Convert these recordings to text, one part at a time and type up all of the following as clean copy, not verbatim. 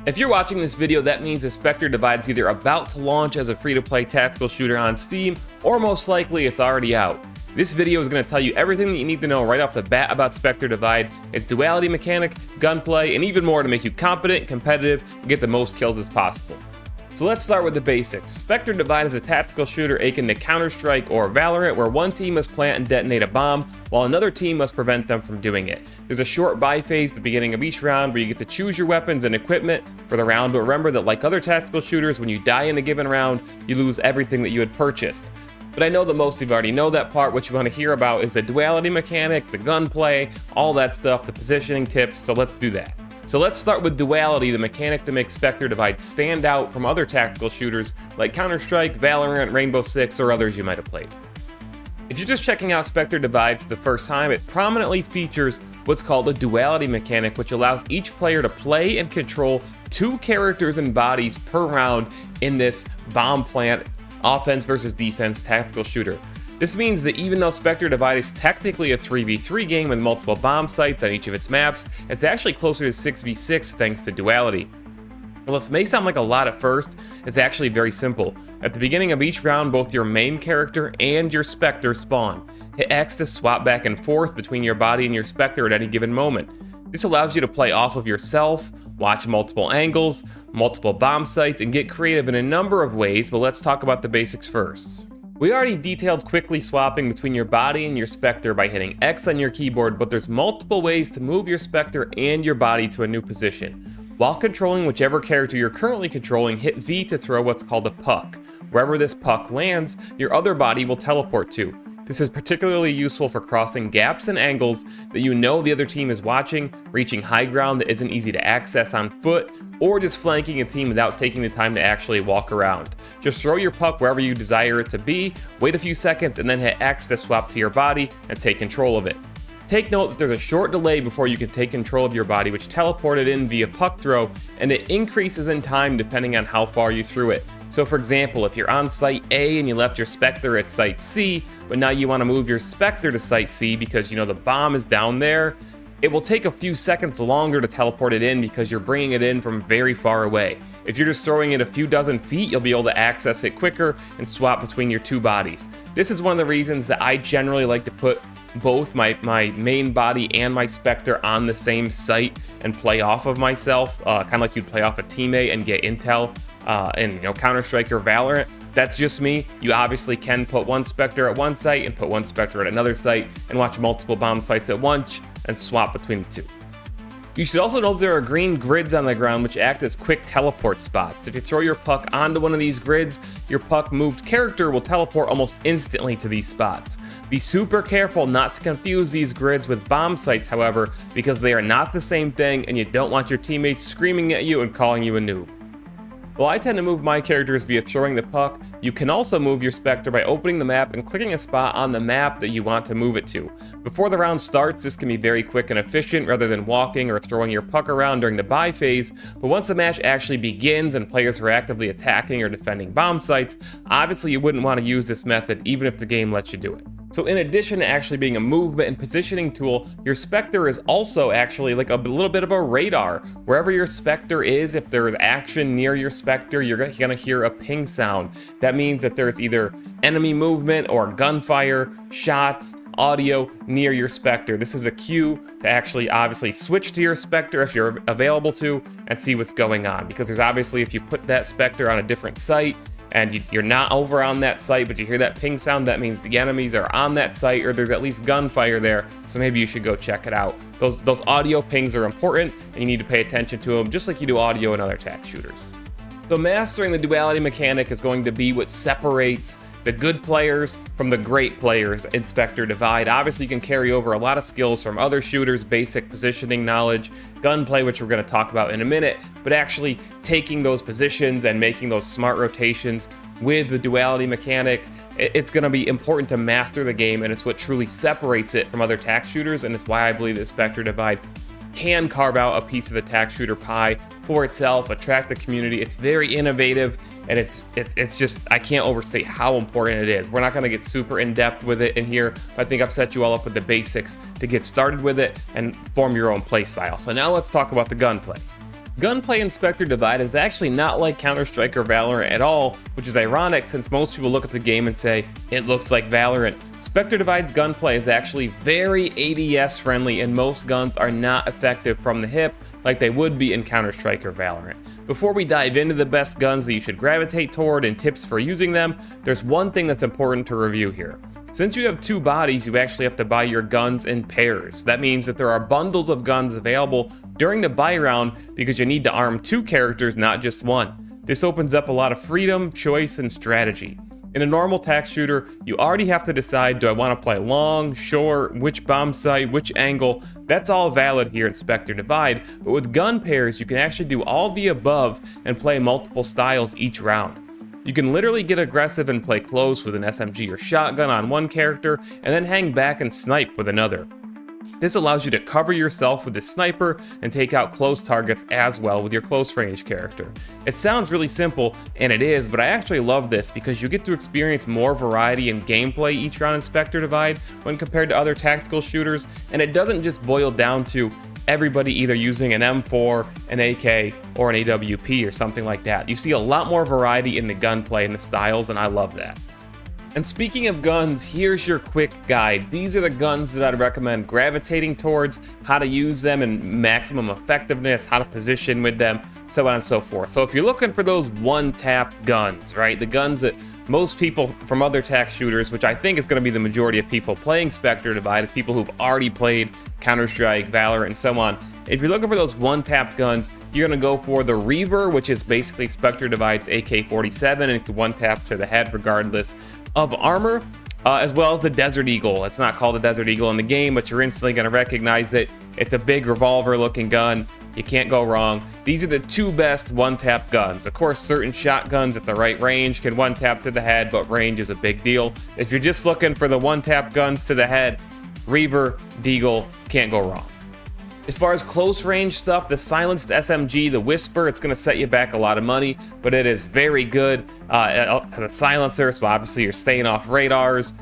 If you're watching this video, that means the Spectre Divide is either about to launch as a free-to-play tactical shooter on Steam, or most likely it's already out. This video is going to tell you everything that you need to know right off the bat about Spectre Divide, its duality mechanic, gunplay, and even more to make you competent, competitive, and get the most kills as possible. So let's start with the basics. Spectre Divide is a tactical shooter akin to Counter-Strike or VALORANT, where one team must plant and detonate a bomb, while another team must prevent them from doing it. There's a short buy phase at the beginning of each round where you get to choose your weapons and equipment for the round, but remember that like other tactical shooters, when you die in a given round, you lose everything that you had purchased. But I know that most of you already know that part. What you want to hear about is the duality mechanic, the gunplay, all that stuff, the positioning tips, so let's do that. So let's start with duality, the mechanic that makes Spectre Divide stand out from other tactical shooters like Counter-Strike, VALORANT, Rainbow Six, or others you might have played. If you're just checking out Spectre Divide for the first time, it prominently features what's called a duality mechanic, which allows each player to play and control two characters and bodies per round in this bomb plant offense versus defense tactical shooter. This means that even though Spectre Divide is technically a 3v3 game with multiple bomb sites on each of its maps, it's actually closer to 6v6 thanks to duality. While this may sound like a lot at first, it's actually very simple. At the beginning of each round, both your main character and your Spectre spawn. Hit X to swap back and forth between your body and your Spectre at any given moment. This allows you to play off of yourself, watch multiple angles, multiple bomb sites, and get creative in a number of ways, but let's talk about the basics first. We already detailed quickly swapping between your body and your Spectre by hitting X on your keyboard, but there's multiple ways to move your Spectre and your body to a new position. While controlling whichever character you're currently controlling, hit V to throw what's called a puck. Wherever this puck lands, your other body will teleport to. This is particularly useful for crossing gaps and angles that you know the other team is watching, reaching high ground that isn't easy to access on foot, or just flanking a team without taking the time to actually walk around. Just throw your puck wherever you desire it to be, wait a few seconds, and then hit X to swap to your body and take control of it. Take note that there's a short delay before you can take control of your body, which teleported in via puck throw, and it increases in time depending on how far you threw it. So for example, if you're on site A and you left your Spectre at site C, but now you want to move your Spectre to site C because you know the bomb is down there, it will take a few seconds longer to teleport it in because you're bringing it in from very far away. If you're just throwing it a few dozen feet, you'll be able to access it quicker and swap between your two bodies. This is one of the reasons that I generally like to put both my main body and my Spectre on the same site and play off of myself, kind of like you'd play off a teammate and get intel in Counter-Strike or VALORANT. That's just me. You obviously can put one Spectre at one site and put one Spectre at another site and watch multiple bomb sites at once and swap between the two. You should also know there are green grids on the ground which act as quick teleport spots. If you throw your puck onto one of these grids, your puck moved character will teleport almost instantly to these spots. Be super careful not to confuse these grids with bomb sites, however, because they are not the same thing and you don't want your teammates screaming at you and calling you a noob. While I tend to move my characters via throwing the puck, you can also move your Spectre by opening the map and clicking a spot on the map that you want to move it to. Before the round starts, this can be very quick and efficient rather than walking or throwing your puck around during the buy phase, but once the match actually begins and players are actively attacking or defending bomb sites, obviously you wouldn't want to use this method even if the game lets you do it. So in addition to actually being a movement and positioning tool, your Spectre is also actually like a little bit of a radar. Wherever your Spectre is, if there is action near your Spectre, you're gonna hear a ping sound. That means that there's either enemy movement or gunfire, shots, audio near your Spectre. This is a cue to actually obviously switch to your Spectre if you're available to and see what's going on. Because there's obviously, if you put that Spectre on a different site, and you're not over on that site, but you hear that ping sound, that means the enemies are on that site, or there's at least gunfire there, so maybe you should go check it out. Those audio pings are important, and you need to pay attention to them, just like you do audio in other tac shooters. So mastering the duality mechanic is going to be what separates the good players from the great players in Spectre Divide. Obviously, you can carry over a lot of skills from other shooters, basic positioning knowledge, gunplay, which we're going to talk about in a minute, but actually taking those positions and making those smart rotations with the duality mechanic, it's going to be important to master the game, and it's what truly separates it from other tac shooters, and it's why I believe that Spectre Divide can carve out a piece of the tac shooter pie for itself, attract the community. It's very innovative, and it's just, I can't overstate how important it is. We're not going to get super in-depth with it in here, but I think I've set you all up with the basics to get started with it and form your own play style. So now let's talk about the gunplay. Gunplay in Spectre Divide is actually not like Counter-Strike or Valorant at all, which is ironic since most people look at the game and say, it looks like Valorant. Spectre Divide's gunplay is actually very ADS friendly, and most guns are not effective from the hip like they would be in Counter-Strike or Valorant. Before we dive into the best guns that you should gravitate toward and tips for using them, there's one thing that's important to review here. Since you have two bodies, you actually have to buy your guns in pairs. That means that there are bundles of guns available during the buy round because you need to arm two characters, not just one. This opens up a lot of freedom, choice, and strategy. In a normal tac shooter, you already have to decide, do I want to play long, short, which bomb site, which angle? That's all valid here in Spectre Divide, but with gun pairs, you can actually do all the above and play multiple styles each round. You can literally get aggressive and play close with an SMG or shotgun on one character, and then hang back and snipe with another. This allows you to cover yourself with the sniper and take out close targets as well with your close range character. It sounds really simple, and it is, but I actually love this because you get to experience more variety in gameplay each round in Spectre Divide when compared to other tactical shooters, and it doesn't just boil down to everybody either using an M4, an AK, or an AWP or something like that. You see a lot more variety in the gunplay and the styles, and I love that. And speaking of guns, here's your quick guide. These are the guns that I'd recommend gravitating towards, how to use them and maximum effectiveness, how to position with them, so on and so forth. So if you're looking for those one-tap guns, right, the guns that most people from other tac shooters, which I think is going to be the majority of people playing Spectre Divide, is people who've already played Counter-Strike, Valorant, and so on. If you're looking for those one-tap guns, you're going to go for the Reaver, which is basically Spectre Divide's AK-47, and it's one-tap to the head regardless of armor, as well as the Desert Eagle. It's not called the Desert Eagle in the game, but you're instantly going to recognize it. It's a big revolver-looking gun. You can't go wrong. These are the two best one-tap guns. Of course, certain shotguns at the right range can one-tap to the head, but range is a big deal. If you're just looking for the one-tap guns to the head, Reaver, Deagle, can't go wrong. As far as close range stuff, the silenced SMG, the Whisper, it's going to set you back a lot of money, but it is very good. It has a silencer, so obviously you're staying off radars,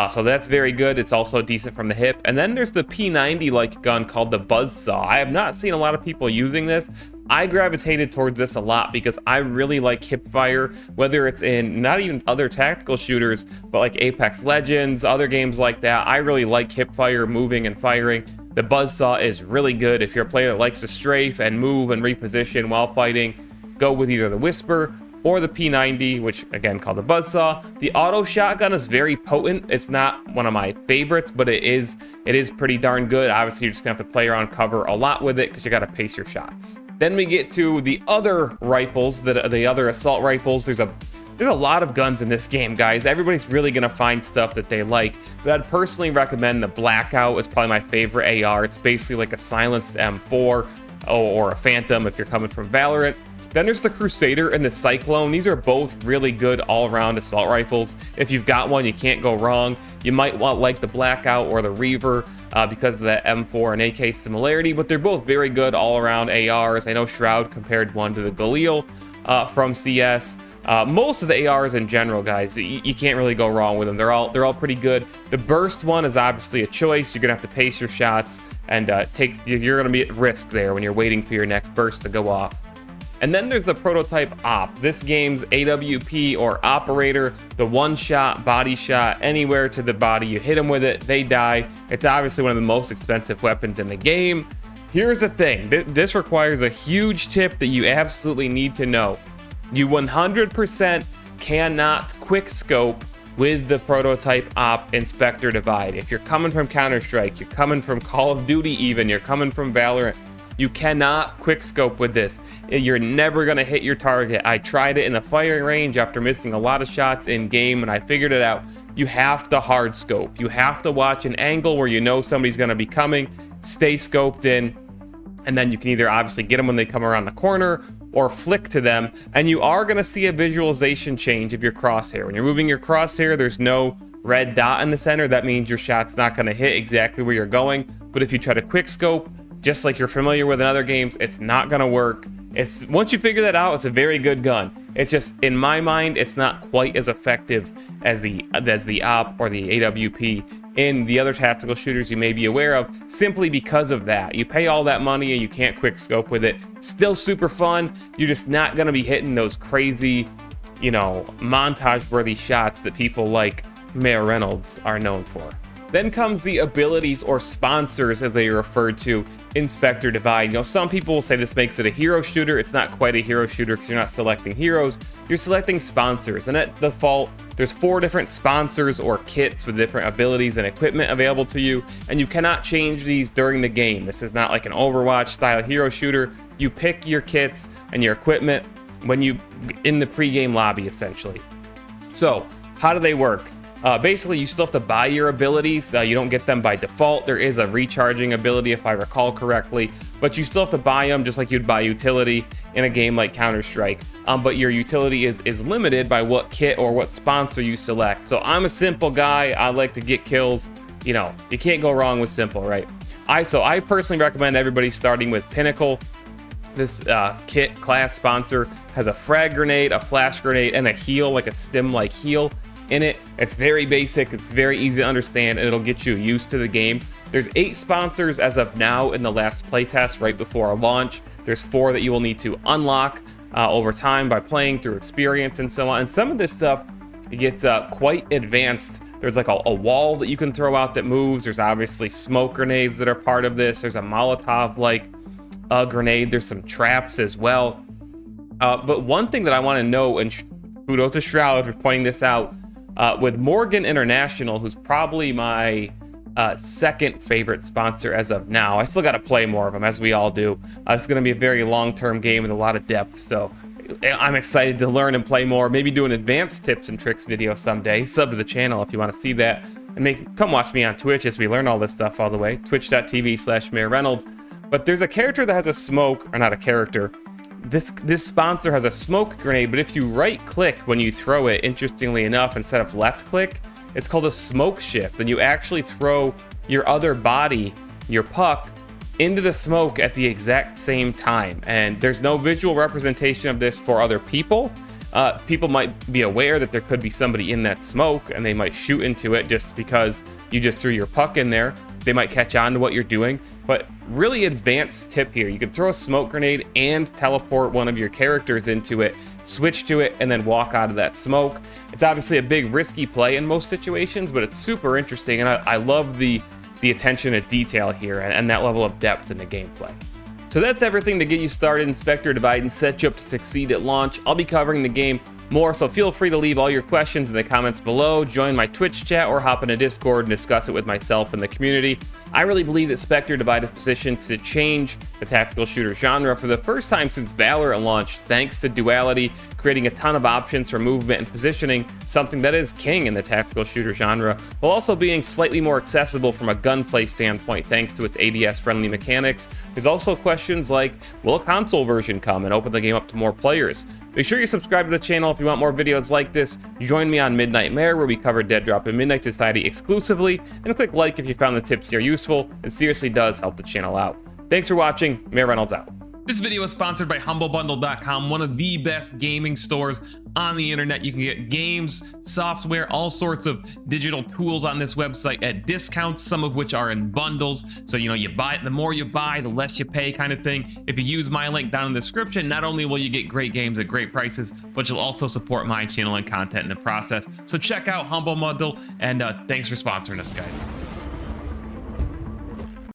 so that's very good. It's also decent from the hip. And then there's the P90-like gun called the Buzzsaw. I have not seen a lot of people using this. I gravitated towards this a lot because I really like hip fire, whether it's in not even other tactical shooters, but like Apex Legends, other games like that. I really like hip fire, moving and firing. The Buzzsaw is really good. If you're a player that likes to strafe and move and reposition while fighting, go with either the Whisper or the P90, which again called the Buzzsaw. The auto shotgun is very potent. It's not one of my favorites, but it is pretty darn good. Obviously, you're just gonna have to play around cover a lot with it because you gotta pace your shots. Then we get to the other rifles, the other assault rifles. There's a lot of guns in this game, guys. Everybody's really gonna find stuff that they like, but I'd personally recommend the Blackout. It's probably my favorite AR. It's basically like a silenced M4 or a Phantom if you're coming from Valorant. Then there's the Crusader and the Cyclone. These are both really good all-around assault rifles. If you've got one, you can't go wrong. You might want like the Blackout or the Reaver because of that M4 and AK similarity, but they're both very good all-around ARs. I know Shroud compared one to the Galil from CS. Most of the ARs in general, guys, you can't really go wrong with them. They're all pretty good. The burst one is obviously a choice. You're gonna have to pace your shots, and you're gonna be at risk there when you're waiting for your next burst to go off. And then there's the prototype op. This game's AWP or operator, the one-shot body shot anywhere to the body. You hit them with it, they die. It's obviously one of the most expensive weapons in the game. Here's the thing, this requires a huge tip that you absolutely need to know. You 100% cannot quickscope with the prototype op in Spectre Divide. If you're coming from Counter-Strike, you're coming from Call of Duty even, you're coming from Valorant, you cannot quickscope with this. You're never gonna hit your target. I tried it in the firing range after missing a lot of shots in game, and I figured it out. You have to hard scope. You have to watch an angle where you know somebody's gonna be coming, stay scoped in, and then you can either obviously get them when they come around the corner or flick to them, and you are gonna see a visualization change of your crosshair. When you're moving your crosshair, there's no red dot in the center. That means your shot's not gonna hit exactly where you're going. But if you try to quick scope, just like you're familiar with in other games, it's not gonna work. Once you figure that out, it's a very good gun. It's just, in my mind, it's not quite as effective as the op or the AWP in the other tactical shooters you may be aware of, simply because of that. You pay all that money and you can't quick scope with it. Still super fun. You're just not going to be hitting those crazy, you know, montage-worthy shots that people like Mayor Reynolds are known for. Then comes the abilities, or sponsors as they are referred to in Spectre Divide. You know, some people will say this makes it a hero shooter. It's not quite a hero shooter because you're not selecting heroes, you're selecting sponsors. And at default, there's 4 different sponsors or kits with different abilities and equipment available to you, and you cannot change these during the game. This is not like an Overwatch style hero shooter. You pick your kits and your equipment when you in the pre-game lobby, essentially. So how do they work? Basically, you still have to buy your abilities. You don't get them by default. There is a recharging ability, if I recall correctly, but you still have to buy them just like you'd buy utility in a game like Counter-Strike. But your utility is limited by what kit or what sponsor you select. So I'm a simple guy. I like to get kills. You know, you can't go wrong with simple, right? So I personally recommend everybody starting with Pinnacle. This kit class sponsor has a frag grenade, a flash grenade, and a heal, like a stim-like heal in it. It's very basic, it's very easy to understand, and it'll get you used to the game. There's 8 sponsors as of now in the last playtest right before our launch. There's 4 that you will need to unlock over time by playing through experience and so on. And some of this stuff gets quite advanced. There's like a wall that you can throw out that moves. There's obviously smoke grenades that are part of this. There's a Molotov-like grenade. There's some traps as well. But one thing that I want to know, and kudos to Shroud for pointing this out, with Morgan International, who's probably my second favorite sponsor as of now. I still got to play more of them, as we all do. It's going to be a very long-term game with a lot of depth, so I'm excited to learn and play more. Maybe do an advanced tips and tricks video someday. Sub to the channel if you want to see that. And come watch me on Twitch as we learn all this stuff all the way. Twitch.tv/Mayor Reynolds. But there's a character that has a smoke, or not a character. This sponsor has a smoke grenade, but if you right click when you throw it, interestingly enough, instead of left click, it's called a smoke shift, and you actually throw your other body, your puck, into the smoke at the exact same time. And there's no visual representation of this for other people. People might be aware that there could be somebody in that smoke and they might shoot into it just because you just threw your puck in there. They might catch on to what you're doing, but really advanced tip here. You can throw a smoke grenade and teleport one of your characters into it, switch to it, and then walk out of that smoke. It's obviously a big risky play in most situations, but it's super interesting, and I love the attention to detail here and that level of depth in the gameplay. So that's everything to get you started in Spectre Divide and set you up to succeed at launch. I'll be covering the game more, so feel free to leave all your questions in the comments below, join my Twitch chat, or hop into Discord and discuss it with myself and the community. I really believe that Spectre Divide is positioned to change the tactical shooter genre for the first time since VALORANT launched, thanks to DUALITY, creating a ton of options for movement and positioning, something that is king in the tactical shooter genre, while also being slightly more accessible from a gunplay standpoint thanks to its ADS-friendly mechanics. There's also questions like, will a console version come and open the game up to more players? Make sure you subscribe to the channel if you want more videos like this. Join me on Midnight Mayor, where we cover Dead Drop and Midnight Society exclusively, and click like if you found the tips here useful. It seriously does help the channel out. Thanks for watching. Mayor Reynolds out. This video is sponsored by HumbleBundle.com, one of the best gaming stores on the internet. You can get games, software, all sorts of digital tools on this website at discounts, some of which are in bundles. So, you know, you buy it, the more you buy, the less you pay kind of thing. If you use my link down in the description, not only will you get great games at great prices, but you'll also support my channel and content in the process. So check out Humble Bundle, and thanks for sponsoring us, guys.